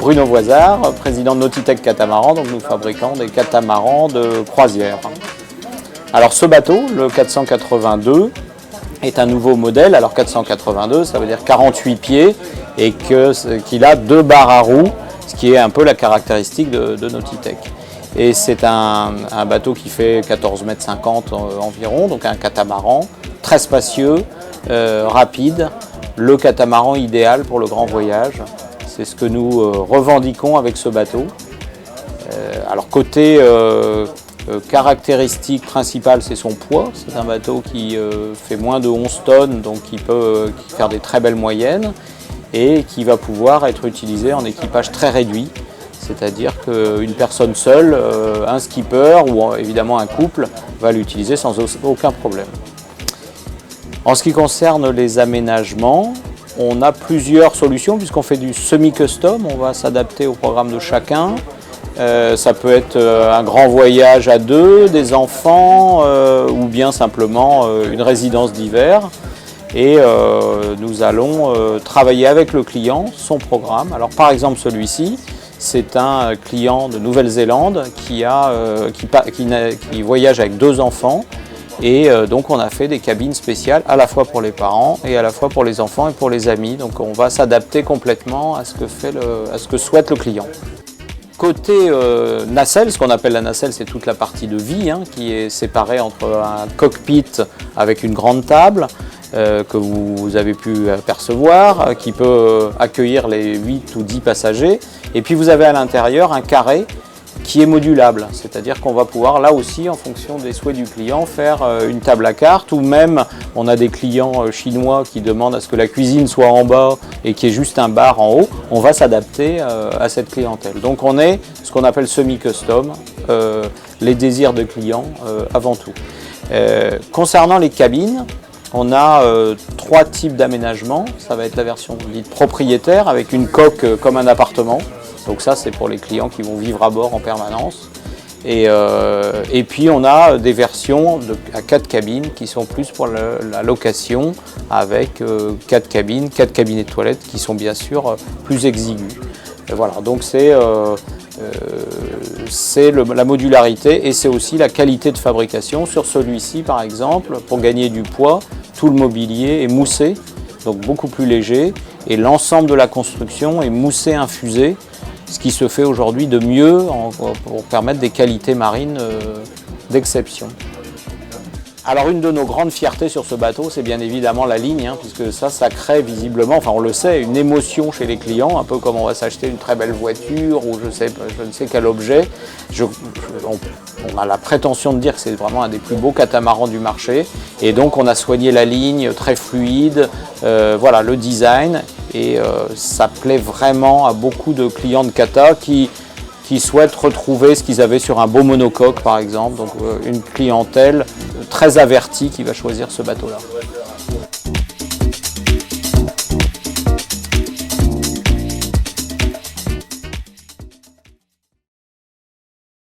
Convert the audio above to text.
Bruno Voisard, président de Nautitech Catamaran, donc nous fabriquons des catamarans de croisière. Alors ce bateau, le 482, est un nouveau modèle. Alors 482, ça veut dire 48 pieds et qu'il a 2 barres à roues, ce qui est un peu la caractéristique de Nautitech. Et c'est un bateau qui fait 14,50 m environ, donc un catamaran très spacieux, rapide, le catamaran idéal pour le grand voyage. C'est ce que nous revendiquons avec ce bateau. Alors côté caractéristique principale, c'est son poids. C'est un bateau qui fait moins de 11 tonnes, donc qui peut faire des très belles moyennes et qui va pouvoir être utilisé en équipage très réduit. C'est-à-dire qu'une personne seule, un skipper ou évidemment un couple va l'utiliser sans aucun problème. En ce qui concerne les aménagements, on a plusieurs solutions puisqu'on fait du semi-custom, on va s'adapter au programme de chacun. Ça peut être un grand voyage à 2, des enfants ou bien simplement une résidence d'hiver. Et nous allons travailler avec le client, son programme. Alors par exemple celui-ci, c'est un client de Nouvelle-Zélande qui voyage avec 2 enfants. Et donc on a fait des cabines spéciales à la fois pour les parents et à la fois pour les enfants et pour les amis. Donc on va s'adapter complètement à ce que souhaite le client. Côté nacelle, ce qu'on appelle la nacelle, c'est toute la partie de vie qui est séparée entre un cockpit avec une grande table que vous avez pu apercevoir, qui peut accueillir les 8 ou 10 passagers. Et puis vous avez à l'intérieur un carré qui est modulable, c'est-à-dire qu'on va pouvoir là aussi, en fonction des souhaits du client, faire une table à cartes, ou même on a des clients chinois qui demandent à ce que la cuisine soit en bas et qu'il y ait juste un bar en haut. On va s'adapter à cette clientèle. Donc on est ce qu'on appelle semi-custom, les désirs de clients avant tout. Concernant les cabines, on a 3 types d'aménagement. Ça va être la version dite propriétaire avec une coque comme un appartement. Donc ça, c'est pour les clients qui vont vivre à bord en permanence. Et puis on a des versions à 4 cabines qui sont plus pour la location avec 4 cabinets de toilettes qui sont bien sûr plus exigus. Et voilà, donc c'est la modularité et c'est aussi la qualité de fabrication. Sur celui-ci par exemple, pour gagner du poids, tout le mobilier est moussé, donc beaucoup plus léger, et l'ensemble de la construction est moussé infusé, ce qui se fait aujourd'hui de mieux pour permettre des qualités marines d'exception. Alors une de nos grandes fiertés sur ce bateau, c'est bien évidemment la ligne, puisque ça crée visiblement, enfin on le sait, une émotion chez les clients, un peu comme on va s'acheter une très belle voiture ou je ne sais quel objet. On a la prétention de dire que c'est vraiment un des plus beaux catamarans du marché, et donc on a soigné la ligne, très fluide, voilà le design, et ça plaît vraiment à beaucoup de clients de cata qui souhaitent retrouver ce qu'ils avaient sur un beau monocoque par exemple, donc une clientèle très avertie qui va choisir ce bateau-là.